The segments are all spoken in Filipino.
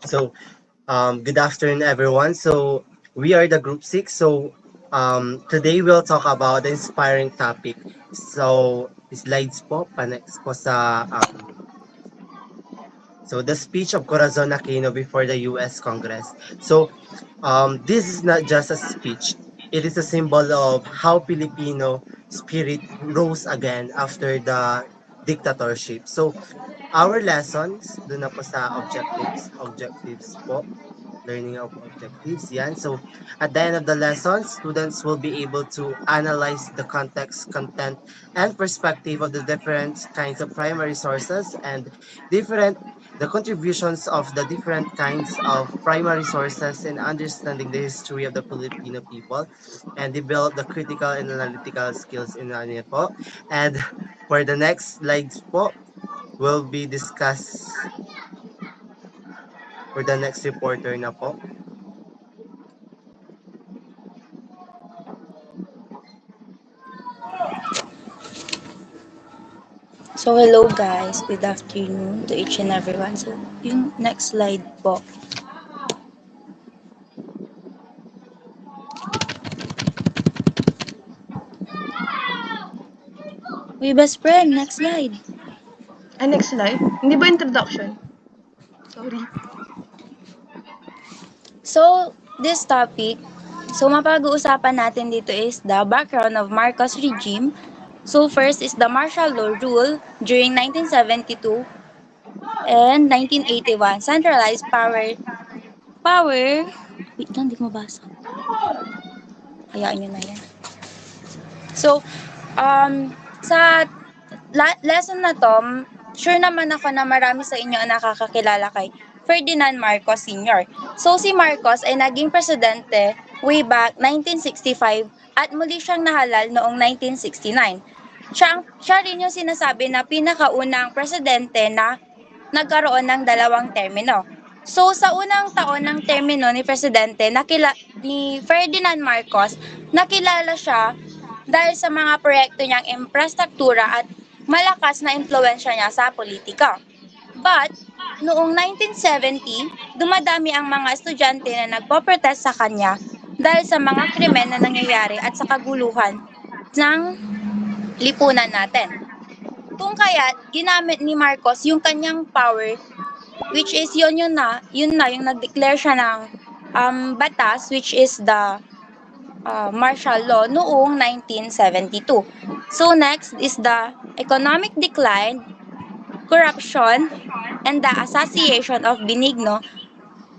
So, good afternoon, everyone. So, we are the Group 6. So, today we'll talk about the inspiring topic. So, slides po, pa-next po sa, so the speech of Corazon Aquino before the U.S. Congress. So, this is not just a speech. It is a symbol of how Filipino spirit rose again after the dictatorship. So, our lessons, doon na po sa objectives po. Learning of objectives. Yan. So, at the end of the lesson, students will be able to analyze the context, content, and perspective of the different kinds of primary sources and the contributions of the different kinds of primary sources in understanding the history of the Filipino people and develop the critical and analytical skills in ano po. And for the next slides po, will be discussed for the next reporter na po. So, hello guys. Good afternoon to each and everyone. So, yung next slide po. Uy, best friend, next slide. Next slide. Hindi ba introduction? Sorry. So, this topic, mapag-uusapan natin dito is the background of Marcos regime. So, first is the martial law rule during 1972 and 1981. Centralized wait lang, di ko mabasa. Hayaan nyo na yan. So, sa lesson na to, sure naman ako na marami sa inyo ang nakakakilala kay Ferdinand Marcos Sr. So, si Marcos ay naging presidente way back 1965 at muli siyang nahalal noong 1969. Siya rin yung sinasabi na pinakaunang presidente na nagkaroon ng dalawang termino. So, sa unang taon ng termino ni Presidente, ni Ferdinand Marcos, nakilala siya dahil sa mga proyekto niyang infrastruktura at malakas na impluensya niya sa politika. But, noong 1970, dumadami ang mga estudyante na nagpo-protest sa kanya dahil sa mga krimen na nangyayari at sa kaguluhan ng lipunan natin. Kung kaya, ginamit ni Marcos yung kanyang power, which is yun yung nag-declare siya ng batas, which is the martial law noong 1972. So next is the economic decline, corruption, and the assassination of Benigno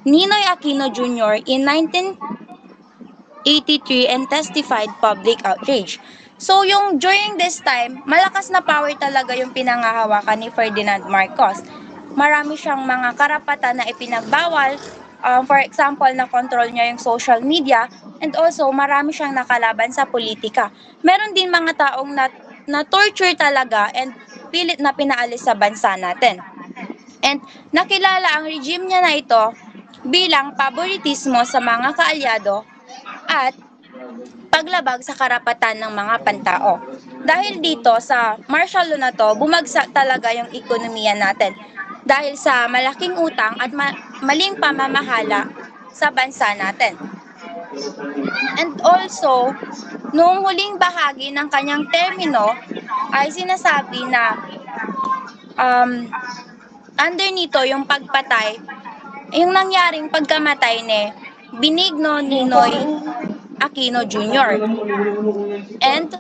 Ninoy Aquino Jr. in 1983 and testified public outrage. So yung during this time, malakas na power talaga yung pinangahawakan ni Ferdinand Marcos. Marami siyang mga karapatan na ipinagbawal. For example, na-control niya yung social media and also marami siyang nakalaban sa politika. Meron din mga taong na-torture talaga and pilit na pinaalis sa bansa natin. And nakilala ang regime niya na ito bilang paboritismo sa mga kaalyado at paglabag sa karapatan ng mga pantao. Dahil dito sa martial law na to, bumagsak talaga yung ekonomiya natin dahil sa malaking utang at maling pamamahala sa bansa natin. And also, noong huling bahagi ng kanyang termino ay sinasabi na under nito yung pagpatay, yung nangyaring pagkamatay ni Benigno Ninoy Aquino Jr. And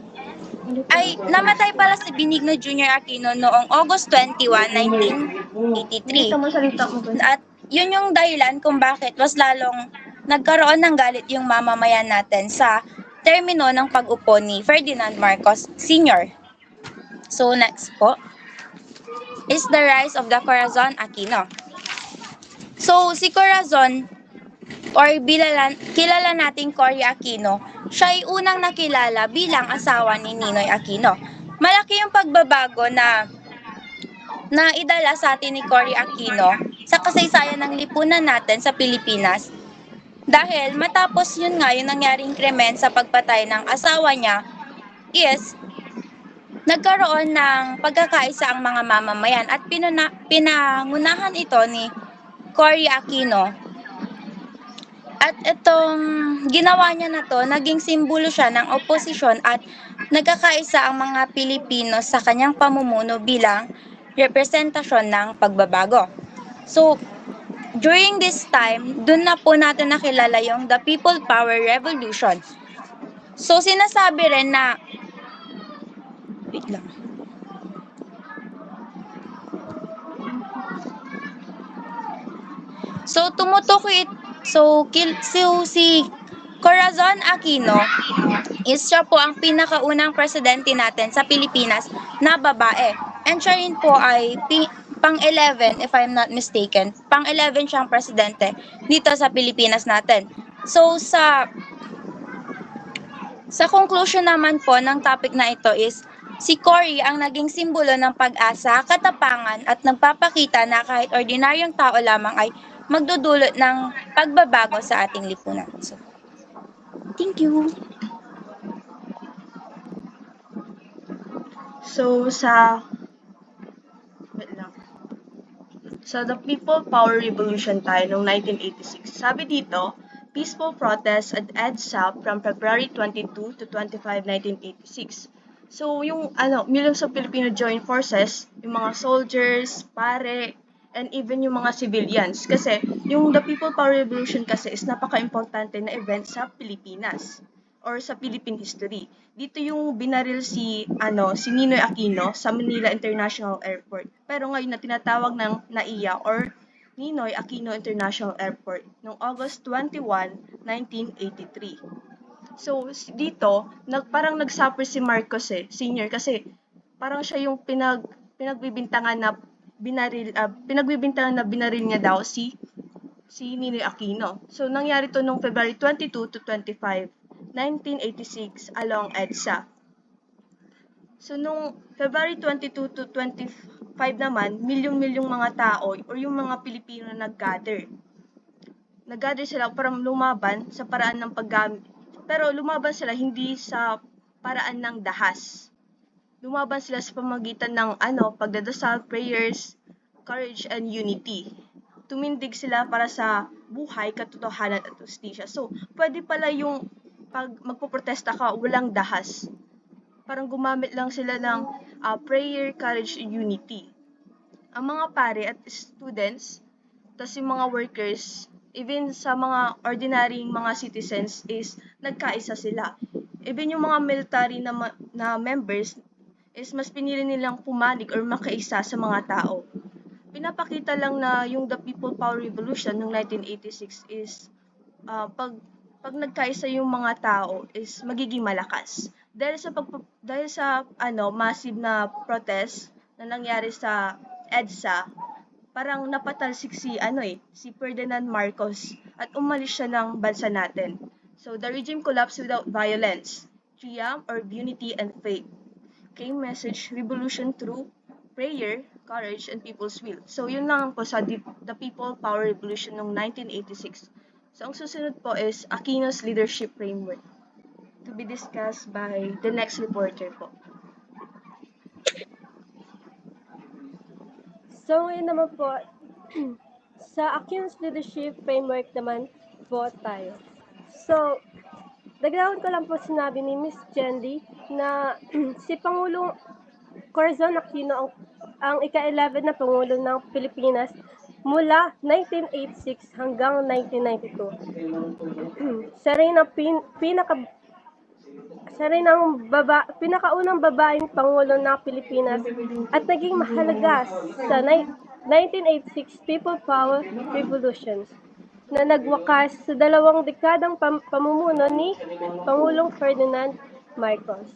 ay namatay pala si Benigno Jr. Aquino noong August 21, 1983. At yun yung dahilan kung bakit mas lalong nagkaroon ng galit yung mamamayan natin sa termino ng pag-upo ni Ferdinand Marcos Sr. So next po is the rise of the Corazon Aquino. So si Corazon or kilala nating Cory Aquino, siya ay unang nakilala bilang asawa ni Ninoy Aquino. Malaki yung pagbabago na idala sa atin ni Cory Aquino sa kasaysayan ng lipunan natin sa Pilipinas. Dahil matapos yun nga yung nangyaring krimen sa pagpatay ng asawa niya is nagkaroon ng pagkakaisa ang mga mamamayan at pinangunahan ito ni Cory Aquino. At itong ginawa niya na 'to, naging simbolo siya ng oposisyon at nagkakaisa ang mga Pilipino sa kanyang pamumuno bilang representasyon ng pagbabago. So, during this time, dun na po natin nakilala yung the People Power Revolution. So, sinasabi rin na wait lang. So, si Corazon Aquino is siya po ang pinakaunang presidente natin sa Pilipinas na babae. And siya rin po ay pang-11 if I'm not mistaken. Pang-11 siyang presidente dito sa Pilipinas natin. So, sa conclusion naman po ng topic na ito is si Cory ang naging simbolo ng pag-asa, katapangan at nagpapakita na kahit ordinaryong tao lamang ay magdudulot ng pagbabago sa ating lipunan. So, thank you. So, wait lang. Sa the People Power Revolution tayo noong 1986. Sabi dito, peaceful protests at EDSA from February 22 to 25, 1986. So, yung millions of Filipino joined forces, yung mga soldiers, pare, and even yung mga civilians. Kasi, yung the People Power Revolution kasi is napaka-importante na event sa Pilipinas or sa Philippine history. Dito yung binaril si Ninoy Aquino sa Manila International Airport. Pero ngayon na tinatawag ng NAIA or Ninoy Aquino International Airport noong August 21, 1983. So dito, parang nagsuffer si Marcos senior kasi parang siya yung pinagbibintangan na binaril niya daw si Ninoy Aquino. So nangyari to noong February 22 to 25, 1986 along EDSA. So nung February 22 to 25 naman, milyong-milyong mga tao or yung mga Pilipino nag-gather. Nag-gather sila para lumaban sa paraan ng paggamit. Pero lumaban sila hindi sa paraan ng dahas. Lumaban sila sa pamagitan ng pagdadasal, prayers, courage, and unity. Tumindig sila para sa buhay, katotohanan at justisya. So, pwede pala yung pag magpoprotesta ka, walang dahas. Parang gumamit lang sila ng prayer, courage, and unity. Ang mga pare at students, tas yung mga workers, even sa mga ordinary mga citizens is nagkaisa sila. Even yung mga military na members is mas pinili nilang pumanig or makaisa sa mga tao. Pinapakita lang na yung the People Power Revolution noong 1986 is pag nagkaisa yung mga tao is magiging malakas. Dahil sa massive na protest na nangyari sa EDSA, parang napatalsik si Ferdinand Marcos at umalis siya ng bansa natin. So the regime collapsed without violence, triumph or unity and faith. Came message revolution through prayer, courage, and people's will. So yun lang po sa the People Power Revolution noong 1986. So ang susunod po is Aquino's Leadership Framework to be discussed by the next reporter po. So ngayon naman po, sa Aquino's Leadership Framework naman po tayo. So, background ko lang po sinabi ni Miss Jendy na si Pangulong Corazon Aquino ang ika-11 na Pangulo ng Pilipinas mula 1986 hanggang 1992. Siya rin ang pinakaunang babaeng Pangulo ng Pilipinas at naging mahalaga sa 1986 People Power Revolution na nagwakas sa 2 dekadang pamumuno ni Pangulong Ferdinand Marcos.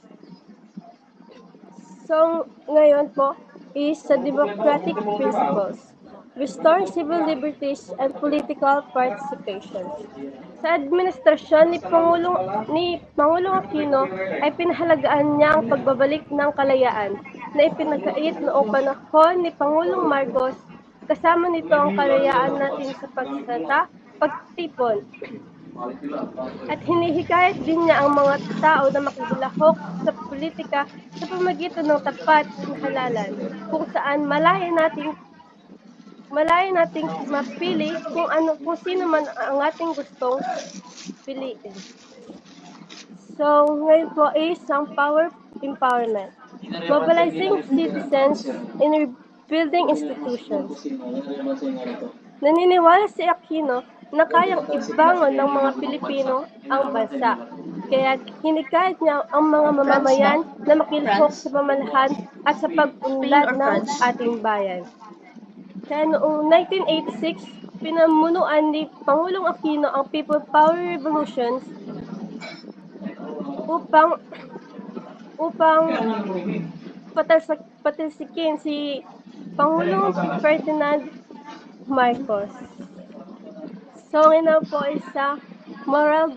So, ngayon po is sa democratic principles. Restore civil liberties and political participation. Sa administrasyon ni Pangulong Aquino ay pinahalagaan niya ang pagbabalik ng kalayaan na ipinagkait noong panahon ni Pangulong Marcos. Kasama nito ang kalayaan natin sa pagsalita, pagtipon. At hinihikayat din niya ang mga tao na makilahok sa politika sa pamamagitan ng tapat na halalan, kung saan malaya nating Malayo nating mapili kung sino man ang ating gustong piliin. So, ngayon po is ang power empowerment. Mobilizing citizens in rebuilding institutions. Naniniwala si Aquino na kayang ibangon ng mga Pilipino ang bansa. Kaya hinikayat niya ang mga mamamayan na makilahok sa pamanahan at sa pag-unlad ng ating bayan. Kaya noong 1986, pinamunuan ni Pangulong Aquino ang People Power Revolutions upang patalsikin si Pangulong Ferdinand Marcos. So, ngayon po is sa moral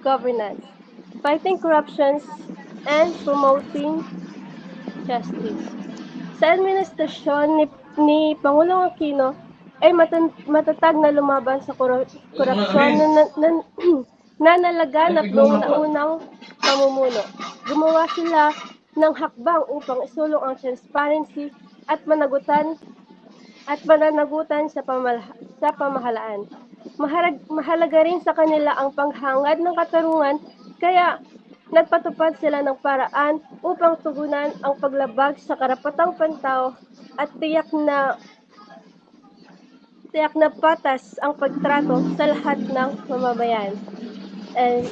governance, fighting corruptions, and promoting justice. Sa administrasyon ni Pangulong Aquino ay matatag na lumaban sa korupsyon na nalaganap noong naunang pamumuno. Gumawa sila ng hakbang upang isulong ang transparency at mananagutan sa pamahalaan. Mahalaga rin sa kanila ang paghangad ng katarungan, kaya nagpatupad sila ng paraan upang tugunan ang paglabag sa karapatang pantao at tiyak na patas ang pagtrato sa lahat ng mamamayan. And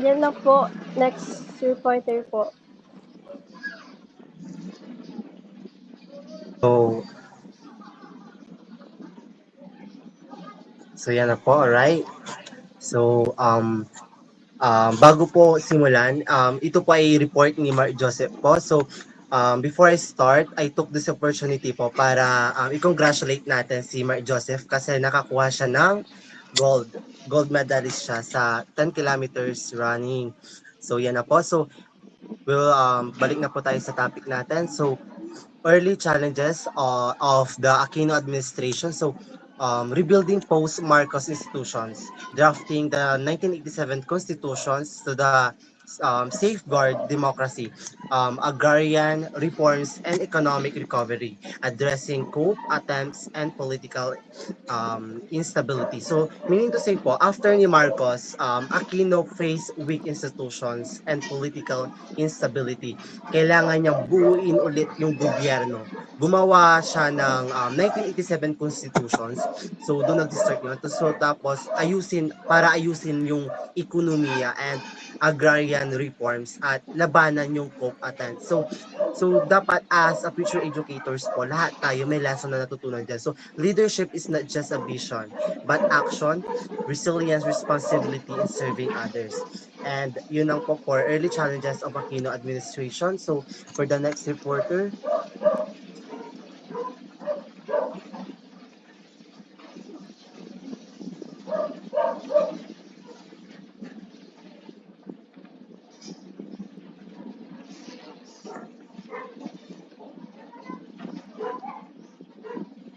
yan lang po, next reporter po. So yan na po, alright. So, bago po simulan, ito po ay report ni Mark Joseph po. So, before I start, I took this opportunity po para i-congratulate natin si Mark Joseph kasi nakakuha siya ng gold medalist siya sa 10 kilometers running. So, yan na po. So, balik na po tayo sa topic natin. So, early challenges of the Aquino administration. So, rebuilding post-Marcos institutions, drafting the 1987 constitutions to the safeguard democracy, agrarian reforms, and economic recovery, addressing coup attempts and political instability. So, meaning to say po, after ni Marcos, Aquino faced weak institutions and political instability. Kailangan niyang buuin ulit yung gobyerno. Gumawa siya ng 1987 constitutions. So, doon nag-start yun. So, tapos, ayusin yung ekonomiya and agrarian reforms at labanan yung coup attempts. So dapat as a future educators po, lahat tayo may lesson na natutunan dyan. So, leadership is not just a vision, but action, resilience, responsibility, and serving others. And yun ang po for early challenges of Aquino administration. So, for the next reporter,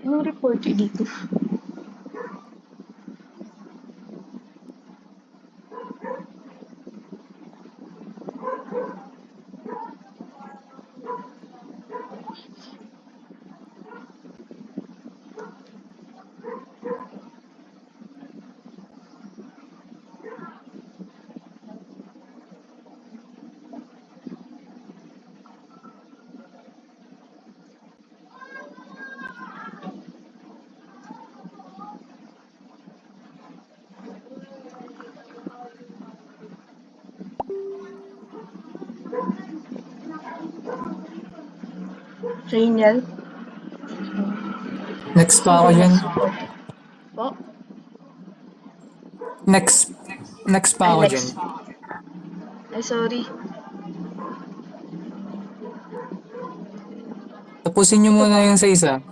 Anong reporter dito? Rainiel? Next pa ako dyan. Po? Next pa ako dyan. Ay, sorry. Tapusin nyo muna yung sa isa.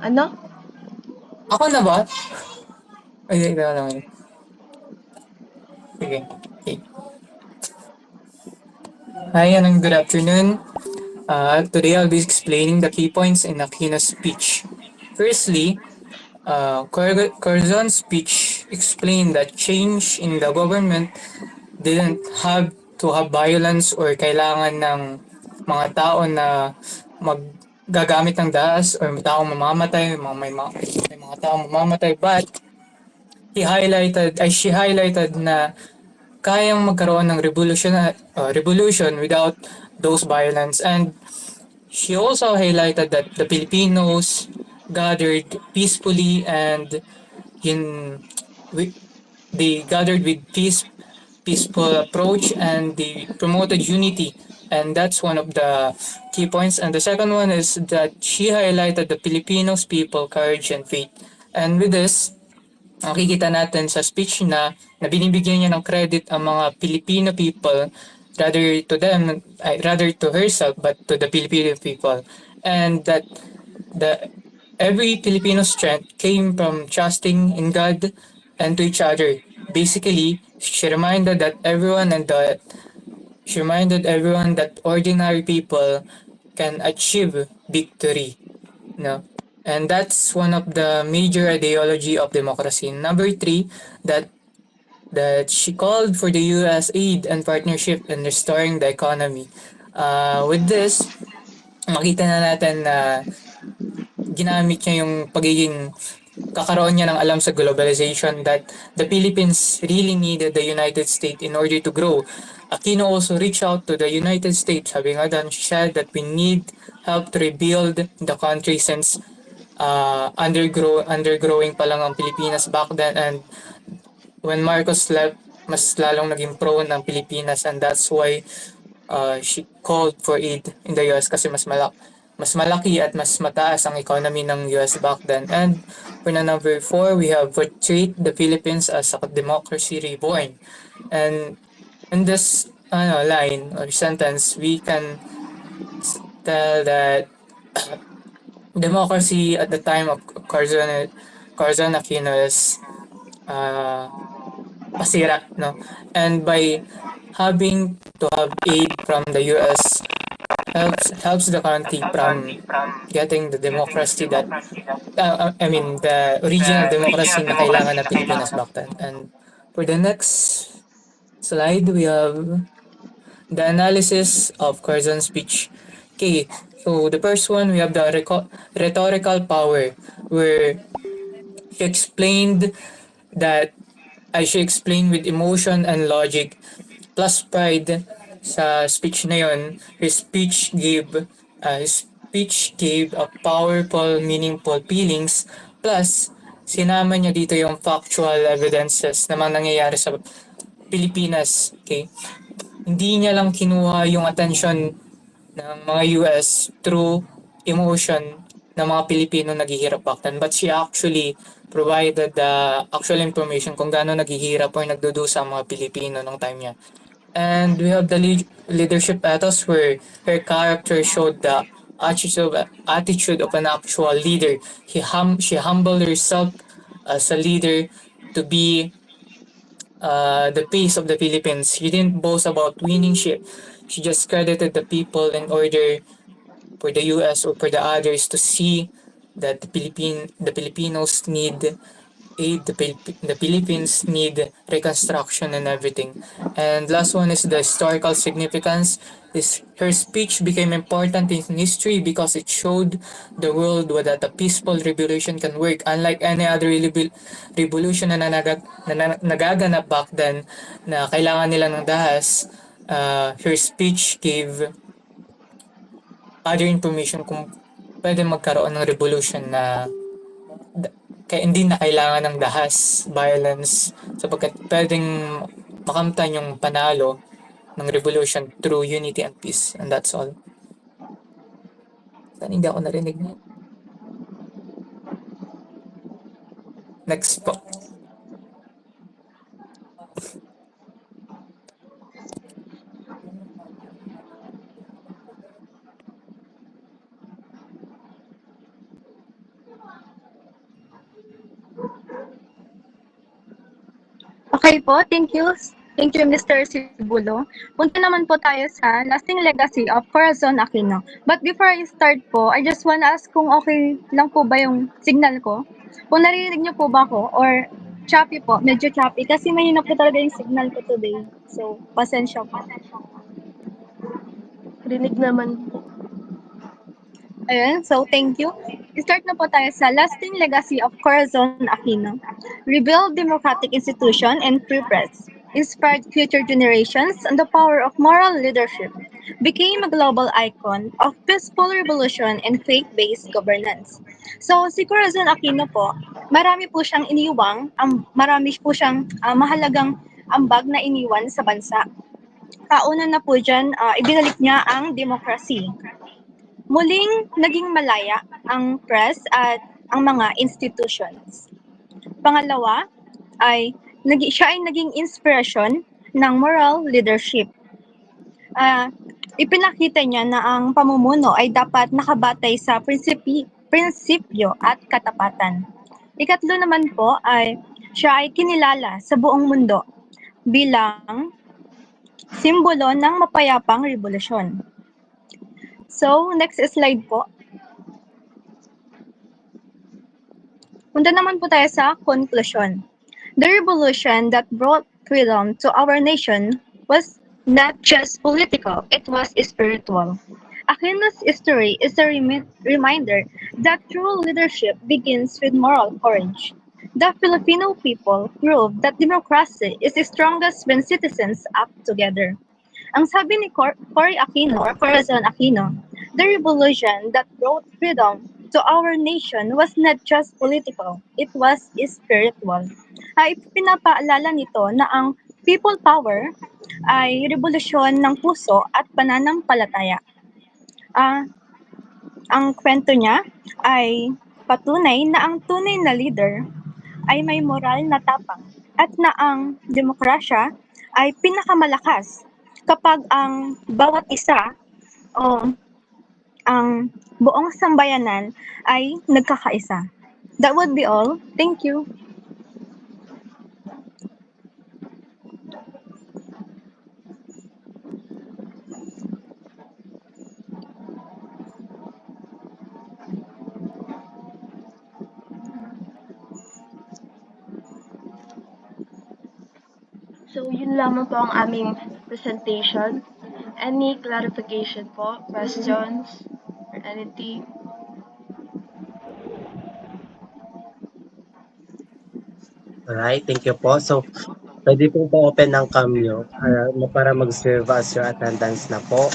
Ano? Ako na ba? Ay, ito lang yun. Sige. Okay. Hi, and good afternoon. Today I'll be explaining the key points in Aquino's speech. Firstly, Corazon's speech explained that change in the government didn't have to have violence or kailangan ng mga tao na gagamit ng dahas or may taong mamamatay, may mga taong mamamatay, but she highlighted na kayang magkaroon ng revolution without those violence. And she also highlighted that the Filipinos gathered peacefully and in we, they gathered with peaceful approach, and they promoted unity, and that's one of the key points. And the second one is that she highlighted the Filipinos people courage and faith. And with this, makikita natin sa speech na binibigyan niya ng credit ang mga Filipino people rather to herself, but to the Filipino people. And that the every Filipino strength came from trusting in God and to each other. Basically, she reminded everyone that ordinary people can achieve victory. No? And that's one of the major ideology of democracy. Number three, that she called for the U.S. aid and partnership in restoring the economy. With this, makita na natin na ginamit niya yung pagiging kakaroon niya ng alam sa globalization, that the Philippines really needed the United States in order to grow. Aquino also reached out to the United States. Sabi nga doon, she said that we need help to rebuild the country since undergrowing pa lang ang Pilipinas back then, and when Marcos left, mas lalong naging pro ng Pilipinas, and that's why she called for aid in the US kasi mas malaki at mas mataas ang economy ng US back then. And for na number 4, we have portrayed the Philippines as a democracy reborn. And in this line or sentence, we can tell that democracy at the time of Corazon Aquino is pasira, no? And by having to have aid from the US helps the country from getting the democracy that the original democracy na kailangan ng Pilipinas back then. And for the next slide, we have the analysis of Corazon's speech. Okay, so the first one, we have the rhetorical power, where she explained with emotion and logic plus pride sa speech na yun. His speech gave a powerful, meaningful feelings, plus sinama niya dito yung factual evidences na mga nangyayari sa Pilipinas. Okay? Hindi niya lang kinuha yung attention ng mga US through emotion ng mga Pilipino naghihirap back then, but she actually provided the actual information kung gaano naghihirap or nagdudusa ang mga Pilipino nung time niya. And we have the leadership ethos, where her character showed the attitude of an actual leader. She humbled herself as a leader to be the face of the Philippines. She didn't boast about winning shit. She just credited the people in order for the US or for the others to see that the Filipinos need aid, the Philippines need reconstruction and everything. And last one is the historical significance. Her speech became important in history because it showed the world that a peaceful revolution can work. Unlike any other revolution na nagaganap back then na kailangan nila ng dahas, her speech gave other information kung pwede magkaroon ng revolution na kaya hindi na kailangan ng dahas, violence, sapagkat pwedeng makamtan yung panalo ng revolution through unity and peace. And that's all. Saan hindi ako narinig niya? Next po. Okay po, thank you. Thank you, Mr. Sibulo. Punta naman po tayo sa lasting legacy of Corazon Aquino. But before I start po, I just wanna ask kung okay lang po ba yung signal ko? Kung narinig niyo po ba ako or choppy po, medyo choppy kasi mahina po talaga yung signal ko today. So, pasensya po. Rinig naman po. Ayun, so thank you. Start na po tayo sa lasting legacy of Corazon Aquino. Rebuild democratic institution and free press. Inspired future generations and the power of moral leadership. Became a global icon of peaceful revolution and faith-based governance. So si Corazon Aquino po, marami po siyang iniwang, marami po siyang mahalagang ambag na iniwan sa bansa. Kauna na po dyan, ibinalik niya ang demokrasy. Muling naging malaya ang press at ang mga institutions. Pangalawa siya ay naging inspirasyon ng moral leadership. Ipinakita niya na ang pamumuno ay dapat nakabatay sa prinsipyo at katapatan. Ikatlo naman po ay siya ay kinilala sa buong mundo bilang simbolo ng mapayapang revolusyon. So, next slide po. Punta naman po tayo sa conclusion. The revolution that brought freedom to our nation was not just political, it was spiritual. Aquino's story is a reminder that true leadership begins with moral courage. The Filipino people proved that democracy is strongest when citizens act together. Ang sabi ni Cory Aquino or Corazon Aquino, the revolution that brought freedom to our nation was not just political, it was spiritual. Pinapaalala nito na ang people power ay revolusyon ng puso at pananampalataya. Ang kwento niya ay patunay na ang tunay na leader ay may moral na tapang at na ang demokrasya ay pinakamalakas kapag ang bawat isa o ang buong sambayanan ay nagkakaisa. That would be all. Thank you. So, yun lamang po ang aming presentation. Any clarification po, questions, or anything? Alright, thank you po. So, pwede po pa-open ng cam nyo para mag-serve as your attendance na po.